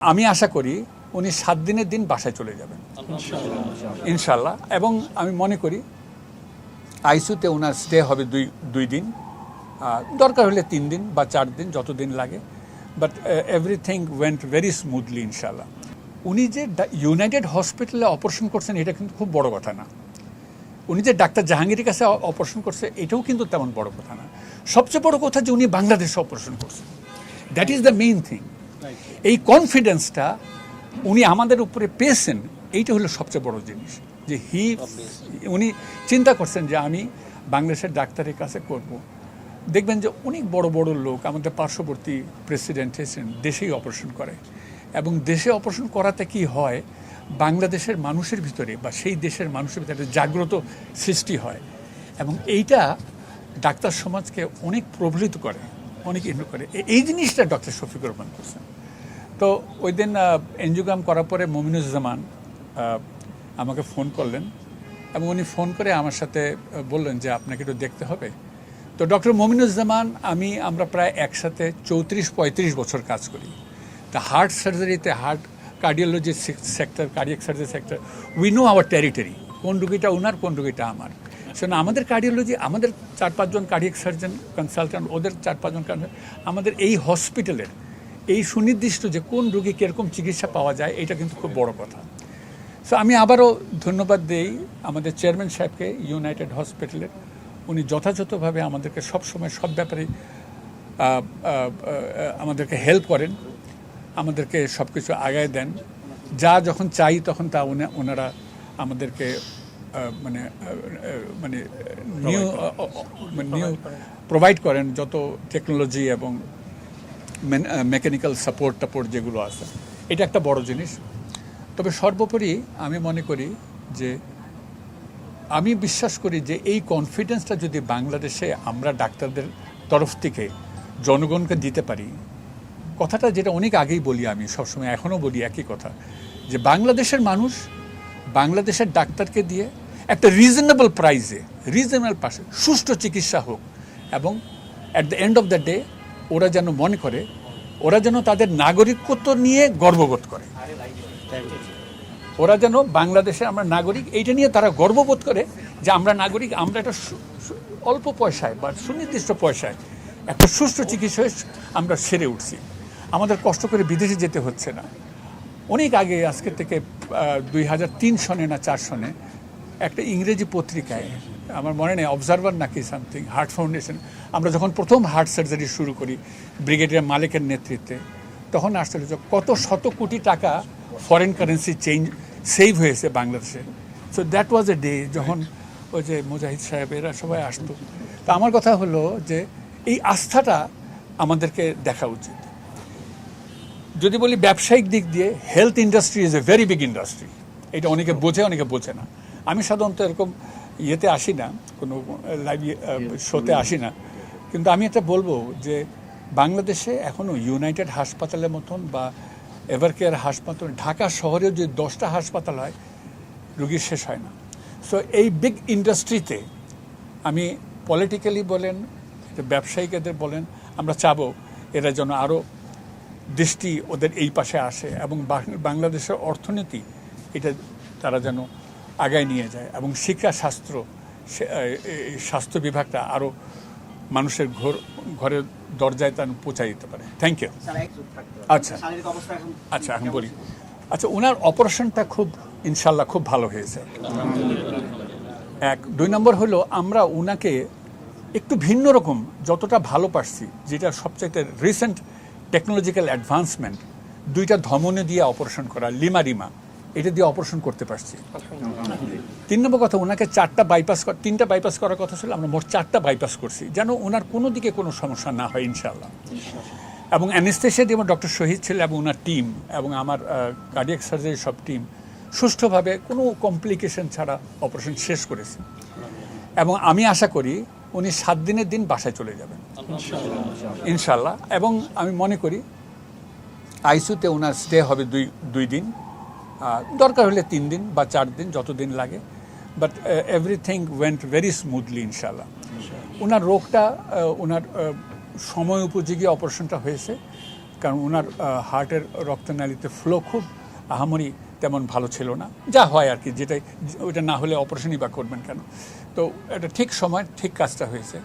আমি আশা করি উনি 7 দিনের দিন বাসায় চলে যাবেন ইনশাল্লাহ। এবং আমি মনে করি আইসিইউতে ওনার স্টে হবে দুই দিন, দরকার হলে 3 দিন বা 4 দিন, যতদিন লাগে। But everything went very smoothly ইনশাল্লাহ। উনি যে ইউনাইটেড হসপিটালে অপারেশন করছেন এটা কিন্তু খুব বড় কথা না। উনি যে ডাক্তার জাহাঙ্গীরের কাছে অপারেশন করছে এটাও কিন্তু তেমন বড় কথা না। সবচেয়ে বড় কথা যে উনি বাংলাদেশে অপারেশন করছেন, that is the main thing. এই কনফিডেন্সটা উনি আমাদের উপরে পেয়েছেন, এইটা হলো সবচেয়ে বড় জিনিস। যে উনি চিন্তা করছেন যে আমি বাংলাদেশের ডাক্তারের কাছে করব। দেখবেন যে অনেক বড় বড় লোক আমাদের পার্শ্ববর্তী প্রেসিডেন্ট এসেছেন দেশেই অপারেশন করে, এবং দেশে অপারেশন করাতে কি হয়, বাংলাদেশের মানুষের ভিতরে বা সেই দেশের মানুষের ভিতরে জাগ্রত সৃষ্টি হয়, এবং এইটা ডাক্তার সমাজকে অনেক প্রভাবিত করে, অনেক ইনভলভ করে। এই জিনিসটা ডক্টর শফিকুর রহমান করছেন। তো ওই দিন এনজিওগ্রাম করার পরে মমিনুজ্জামান আমাকে ফোন করলেন, এবং উনি ফোন করে আমার সাথে বললেন যে আপনাকে একটু দেখতে হবে। তো ডক্টর মমিনুজ্জামান আমরা প্রায় একসাথে 34-35 বছর কাজ করি। তা হার্ট সার্জারিতে, heart cardiology sector, cardiac surgery sector, we know our territory, কোন রুগীটা ওনার, কোন রুগীটা আমার। সেজন্য আমাদের কার্ডিওলজি, আমাদের 4-5 জন কার্ডিয়াক সার্জন কনসালট্যান্ট, ওদের 4-5 জন আমাদের এই হসপিটালের এই সুনির্দিষ্ট যে কোন রুগী কীরকম চিকিৎসা পাওয়া যায়, এটা কিন্তু খুব বড় কথা। সো আমি আবারও ধন্যবাদ দিই আমাদের চেয়ারম্যান সাহেবকে ইউনাইটেড হসপিটালের। উনি যথাযথভাবে আমাদেরকে সবসময় সব ব্যাপারে আমাদেরকে হেল্প করেন, আমাদেরকে সব কিছু আগায় দেন। যা যখন চাই তখন তা ওনারা আমাদেরকে নিউ প্রোভাইড করেন, যত টেকনোলজি এবং মেকানিক্যাল সাপোর্ট যেগুলো আছে। এটা একটা বড় জিনিস। তবে সর্বোপরি আমি মনে করি যে, আমি বিশ্বাস করি যে এই কনফিডেন্সটা যদি বাংলাদেশে আমরা ডাক্তারদের তরফ থেকে জনগণকে দিতে পারি, কথাটা যেটা অনেক আগেই বলি, আমি সবসময় এখনও বলি একই কথা, যে বাংলাদেশের মানুষ বাংলাদেশের ডাক্তারকে দিয়ে একটা রিজনেবল প্রাইসে, রিজনেবল পাশে সুষ্ঠু চিকিৎসা হোক, এবং at the end of the day ওরা যেন মনে করে, ওরা যেন তাদের নাগরিকত্ব নিয়ে গর্ববোধ করে, ওরা যেন বাংলাদেশে আমরা নাগরিক এইটা নিয়ে তারা গর্ববোধ করে যে আমরা নাগরিক, আমরা একটা অল্প পয়সায় বা সুনির্দিষ্ট পয়সায় একটা সুষ্ঠু চিকিৎসা আমরা সেরে উঠছি। আমাদের কষ্ট করে বিদেশে যেতে হচ্ছে না। অনেক আগে, আজকে থেকে 2003 সনে না 4 সনে একটা ইংরেজি পত্রিকায়, আমার মনে নেই অবজারভার নাকি সামথিং, হার্ট ফাউন্ডেশন, আমরা যখন প্রথম হার্ট সার্জারি শুরু করি ব্রিগেডিয়ার মালিকের নেতৃত্বে, তখন আসলে কত শত কোটি টাকা ফরেন কারেন্সি সেভ হয়েছে বাংলাদেশে। So that was a day যখন ওই যে মুজাহিদ সাহেব এরা সবাই আসতো। তো আমার কথা হলো যে এই আস্থাটা আমাদেরকে দেখা উচিত। যদি বলি ব্যবসায়িক দিক দিয়ে, health industry is a very big industry. এটা অনেকে বোঝে, অনেকে বোঝে না। আমি সাধারণত এরকম ইয়েতে আসি না, কোনো লাইভ শোতে আসি না, কিন্তু আমি এটা বলবো যে বাংলাদেশে এখনও ইউনাইটেড হাসপাতালের মতন বা এভারকেয়ার হাসপাতাল, ঢাকা শহরেও যদি 10টা হাসপাতাল হয়, রুগী শেষ হয় না। সো এই বিগ ইন্ডাস্ট্রিতে আমি পলিটিক্যালি বলেন, ব্যবসায়িকদের বলেন, আমরা চাবো এরা যেন আরও দৃষ্টি ওদের এই পাশে আসে, এবং বাংলাদেশের অর্থনীতি এটা তারা যেন আগায় নিয়ে যায়, এবং শিক্ষা, স্বাস্থ্য বিভাগটা আরও মানুষের ঘরের দরজায় তার পৌঁছায় দিতে পারে। Thank you. আচ্ছা আমি বলি, আচ্ছা ওনার অপারেশনটা খুব ইনশাল্লাহ খুব ভালো হয়েছে। 2 নম্বর হলো আমরা ওনাকে একটু ভিন্ন রকম যতটা ভালো পারছি, যেটা সবচাইতে রিসেন্ট টেকনোলজিক্যাল অ্যাডভান্সমেন্ট, 2টা ধমনী দিয়ে অপারেশন করা, লিমা এটা দিয়ে অপারেশন করতে পারছি। 3 নম্বর কথা, ওনাকে 3টা বাইপাস করার কথা ছিল, আমরা মোট 4টা বাইপাস করছি, যেন ওনার কোনো দিকে কোনো সমস্যা না হয় ইনশাআল্লাহ। এবং অ্যানেস্থেশিয়া দিয়ে আমার ডক্টর শহীদ ছিল এবং ওনার টিম এবং আমার কার্ডিয়াক সার্জারি সব টিম সুষ্ঠুভাবে কোনো কমপ্লিকেশন ছাড়া অপারেশন শেষ করেছে। এবং আমি আশা করি উনি 7 দিনের দিন বাসায় চলে যাবেন ইনশাআল্লাহ। এবং আমি মনে করি আইসিইউতে ওনার স্টে হবে দুই দিন, দরকার হলে 3 দিন বা 4 দিন, যতদিন লাগে। But everything went very smoothly ইনশাআল্লাহ। ওনার রোগটা, ওনার সময় উপযোগী অপারেশনটা হয়েছে। কারণ ওনার হার্টের রক্তনালীতে ফ্লো খুব আহামরি তেমন ভালো ছিল না, যা হয় আর কি, যেটাই ওইটা না হলে অপারেশনই বা করবেন কেন। তো এটা ঠিক সময় ঠিক কাজটা হয়েছে।